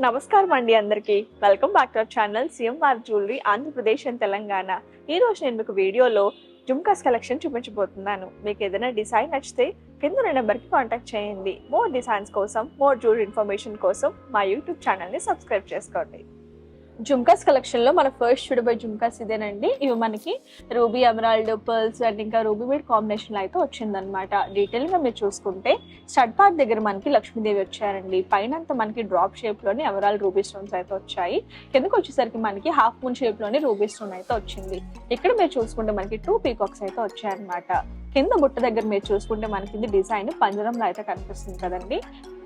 నమస్కారం అండి అందరికీ. Welcome back to our channel CMR jewellery Andhra Pradesh and Telangana. ఈ రోజు నేను మీకు వీడియోలో జుమ్కాస్ కలెక్షన్ చూపించబోతున్నాను. మీకు ఏదైనా డిజైన్ నచ్చితే కింద నెంబర్కి కాంటాక్ట్ చేయండి. మోర్ డిజైన్స్ కోసం, మోర్ జ్యువెలరీ ఇన్ఫర్మేషన్ కోసం మా యూట్యూబ్ ఛానల్ని సబ్స్క్రైబ్ చేసుకోండి. జుమ్కాస్ కలెక్షన్ లో మన ఫస్ట్ చూడబోయే జుమ్కాస్ ఇదేనండి. ఇవి మనకి రూబీ, ఎమరాల్డ్, పర్ల్స్ అండ్ ఇంకా రూబీ బీడ్ కాంబినేషన్ లో అయితే వచ్చిందనమాట. డీటెయిల్ గా మీరు చూసుకుంటే స్టడ్ పార్ట్ దగ్గర మనకి లక్ష్మీదేవి వచ్చారండి. పైన అంతా మనకి డ్రాప్ షేప్ లోని ఎమరాల్డ్ రూబీ స్టోన్స్ అయితే వచ్చాయి. కిందకి వచ్చేసరికి మనకి హాఫ్ మూన్ షేప్ లోని రూబీ స్టోన్ అయితే వచ్చింది. ఇక్కడ మీరు చూసుకుంటే మనకి 2 పీకాక్స్ అయితే వచ్చాయన్నమాట. కింద బుట్ట దగ్గర మీరు చూసుకుంటే మనకి డిజైన్ పంజరంలో అయితే కనిపిస్తుంది కదండి.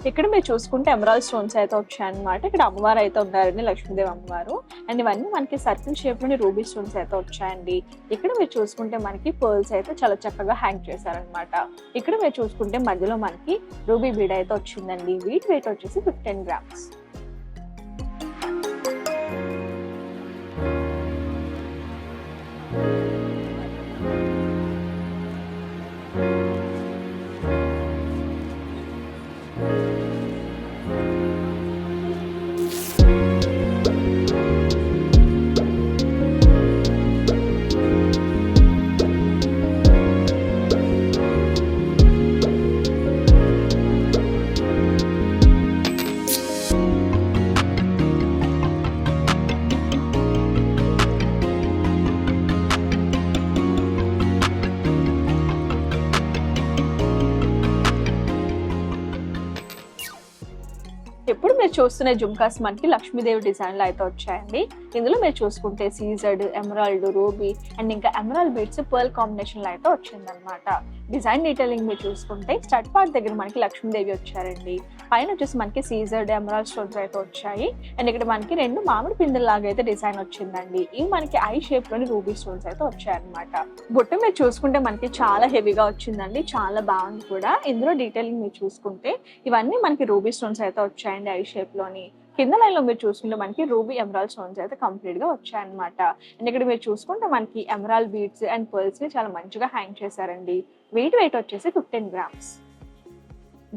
ఇక్కడ మీరు చూసుకుంటే ఎమరాల్డ్ స్టోన్స్ అయితే వచ్చాయన్నమాట. ఇక్కడ అమ్మవారు అయితే ఉన్నారండి, లక్ష్మీదేవి అమ్మవారు. అండ్ ఇవన్నీ మనకి సర్కిల్ షేప్ లోని రూబీ స్టోన్స్ అయితే వచ్చాయండి. ఇక్కడ మీరు చూసుకుంటే మనకి పర్ల్స్ అయితే చాలా చక్కగా హ్యాంగ్ చేశారనమాట. ఇక్కడ మీరు చూసుకుంటే మధ్యలో మనకి రూబీ బీడ్ అయితే వచ్చిందండి. వీటి వెయిట్ వచ్చేసి 15 గ్రామ్స్. ఇప్పుడు మీరు చూస్తున్న జుమ్కాస్ మనకి లక్ష్మీదేవి డిజైన్ లో అయితే వచ్చాయండి. ఇందులో మీరు చూసుకుంటే సీజర్డ్, ఎమరాల్డ్, రూబీ అండ్ ఇంకా ఎమరాల్డ్ బీడ్స్ పర్ల్ కాంబినేషన్ లో అయితే వచ్చిందనమాట. డిజైన్ డీటెయిలింగ్ మీరు చూసుకుంటే స్టడ్ పార్ట్ దగ్గర మనకి లక్ష్మీదేవి వచ్చారండి. పైన వచ్చేసి మనకి సీజర్డ్, ఎమరాల్డ్ స్టోన్స్ అయితే వచ్చాయి. అండ్ ఇక్కడ మనకి 2 మామిడి పిందెల లాగా అయితే డిజైన్ వచ్చిందండి. ఇవి మనకి ఐ షేప్ లోని రూబీ స్టోన్స్ అయితే వచ్చాయన్నమాట. బుట్ట మీరు చూసుకుంటే మనకి చాలా హెవీగా వచ్చిందండి, చాలా బాగుంది కూడా. ఇందులో డీటెయిలింగ్ మీరు చూసుకుంటే ఇవన్నీ మనకి రూబీ స్టోన్స్ అయితే వచ్చాయండి ఐ షేప్ లోని. కింద లైన్ లో మీరు చూసుకుంటే మనకి రూబీ, ఎమరాల్డ్ స్టోన్స్ అయితే కంప్లీట్ గా వచ్చాయన్నమాట. అండ్ ఇక్కడ మీరు చూసుకుంటే మనకి ఎమరాల్డ్ బీడ్స్ అండ్ పర్ల్స్ ని చాలా మంచిగా హ్యాంగ్ చేశారండి. వెయిట్ వచ్చేసి 15 గ్రామ్స్.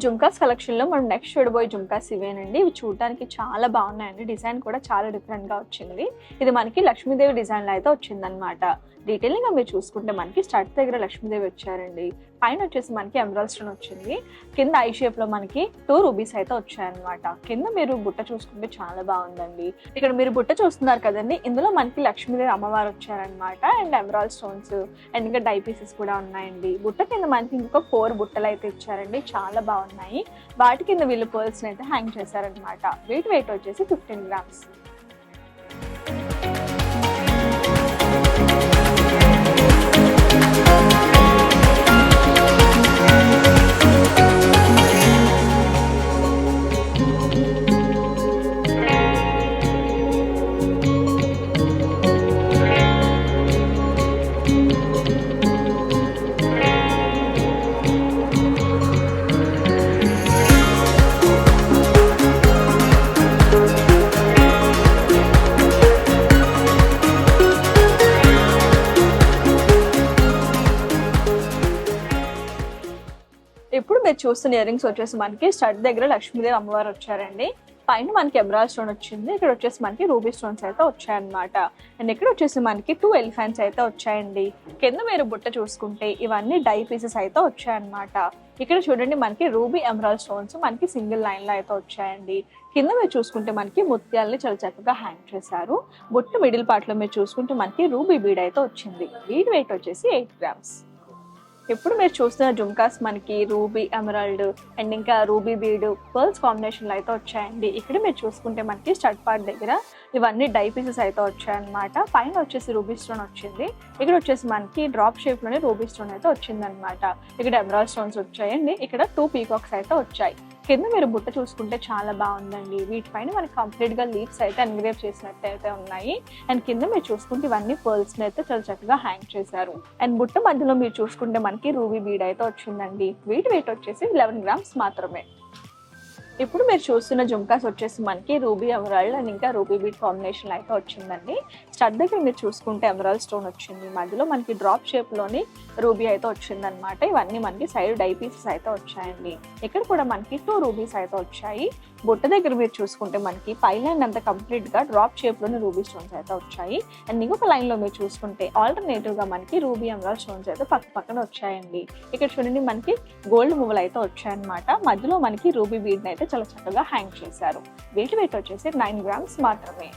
జుమ్కాస్ కలెక్షన్ లో మనం నెక్స్ట్ చూడబోయే జుమ్కాస్ ఇవేనండి. ఇవి చూడడానికి చాలా బాగున్నాయండి. డిజైన్ కూడా చాలా డిఫరెంట్ గా వచ్చింది. ఇది మనకి లక్ష్మీదేవి డిజైన్ లో అయితే వచ్చిందనమాట. డీటెయిలింగ్ గా మీరు చూసుకుంటే మనకి స్టడ్ దగ్గర లక్ష్మీదేవి వచ్చారండి. పైన వచ్చేసి మనకి ఎమరాల్డ్ స్టోన్ వచ్చింది. కింద ఐ షేప్ లో మనకి 2 రూబీస్ అయితే వచ్చాయన్నమాట. కింద మీరు బుట్ట చూసుకుంటే చాలా బాగుందండి. ఇక్కడ మీరు బుట్ట చూస్తున్నారు కదండి, ఇందులో మనకి లక్ష్మీదేవి అమ్మవారు వచ్చారనమాట. అండ్ ఎమరాల్డ్ స్టోన్స్ అండ్ ఇంకా డై పీసెస్ కూడా ఉన్నాయండి. బుట్ట కింద మనకి ఇంకొక 4 బుట్టలు అయితే ఇచ్చారండి, చాలా బాగున్నాయి. వాటి కింద వీళ్ళు పర్ల్స్ అయితే హ్యాంగ్ చేశారనమాట. వెయిట్ వచ్చేసి 15 గ్రామ్స్. ఇప్పుడు మీరు చూస్తున్న ఇయర్ రింగ్స్ వచ్చేసి మనకి స్టడ్ దగ్గర లక్ష్మీదేవి అమ్మవారు వచ్చారండి. పైన మనకి ఎమరాల్డ్ స్టోన్ వచ్చింది. ఇక్కడ వచ్చేసి మనకి రూబీ స్టోన్స్ అయితే వచ్చాయన్నమాట. అండ్ ఇక్కడ వచ్చేసి మనకి 2 ఎలిఫెంట్స్ అయితే వచ్చాయండి. కింద మీరు బుట్ట చూసుకుంటే ఇవన్నీ డై పీసెస్ అయితే వచ్చాయన్నమాట. ఇక్కడ చూడండి మనకి రూబీ, ఎమరాల్డ్ స్టోన్స్ మనకి సింగిల్ లైన్ లో అయితే వచ్చాయండి. కింద మీరు చూసుకుంటే మనకి ముత్యాలని చాలా చక్కగా హ్యాంగ్ చేశారు. బుట్ట మిడిల్ పార్ట్ లో మీరు చూసుకుంటే మనకి రూబీ బీడ్ అయితే వచ్చింది. బీడ్ వెయిట్ వచ్చేసి 8 గ్రామ్స్. ఇప్పుడు మీరు చూస్తున్న జుమ్కాస్ మనకి రూబీ, ఎమరాల్డ్ అండ్ ఇంకా రూబీ బీడ్ పర్ల్స్ కాంబినేషన్ లో అయితే వచ్చాయండి. ఇక్కడ మీరు చూసుకుంటే మనకి స్టడ్ పార్ట్ దగ్గర ఇవన్నీ డై పీసెస్ అయితే వచ్చాయన్నమాట. పైన వచ్చేసి రూబీ స్టోన్ వచ్చింది. ఇక్కడ వచ్చేసి మనకి డ్రాప్ షేప్ లోనే రూబీ స్టోన్ అయితే వచ్చిందనమాట. ఇక్కడ ఎమరాల్డ్ స్టోన్స్ వచ్చాయండి. ఇక్కడ 2 పీకాక్స్ అయితే వచ్చాయి. కింద మీరు బుట్ట చూసుకుంటే చాలా బాగుందండి. వీటిపైన మనకి కంప్లీట్ గా లీవ్స్ అయితే ఎన్గ్రేవ్ చేసినట్టు అయితే ఉన్నాయి. అండ్ కింద మీరు చూసుకుంటే ఇవన్నీ పర్ల్స్ అయితే చాలా చక్కగా హ్యాంగ్ చేశారు. అండ్ బుట్ట మధ్యలో మీరు చూసుకుంటే మనకి రూబీ బీడ్ అయితే వచ్చిందండి. వీటి వెయిట్ వచ్చేసి 11 గ్రామ్స్ మాత్రమే. ఇప్పుడు మీరు చూస్తున్న జుమ్కాస్ వచ్చేసి మనకి రూబీ, ఎమరాల్డ్ అండ్ ఇంకా రూబీ బీడ్ కాంబినేషన్ అయితే వచ్చిందండి. స్టడ్ దగ్గర మీరు చూసుకుంటే ఎమరాల్డ్ స్టోన్ వచ్చింది, మధ్యలో మనకి డ్రాప్ షేప్ లోని రూబీ అయితే వచ్చింది అనమాట. ఇవన్నీ మనకి సైడ్ డై పీసెస్ అయితే వచ్చాయండి. ఇక్కడ కూడా మనకి 2 రూబీస్ అయితే వచ్చాయి. బొట్ట దగ్గర మీరు చూసుకుంటే మనకి పై లైన్ అంతా కంప్లీట్ గా డ్రాప్ షేప్ లోని రూబీ స్టోన్స్ అయితే వచ్చాయి. అండ్ ఇంకొక లైన్ లో మీరు చూసుకుంటే ఆల్టర్నేటివ్ గా మనకి రూబీ ఎమరాల్డ్ స్టోన్స్ అయితే పక్కన వచ్చాయండి. ఇక్కడ చూడండి మనకి గోల్డ్ మువ్వలు అయితే వచ్చాయన్నమాట. మధ్యలో మనకి రూబీ బీడ్ అయితే చాలా చక్కగా హ్యాంగ్ చేశారు. వీటి వెయిట్ వచ్చేసి 9 గ్రామ్స్ మాత్రమే.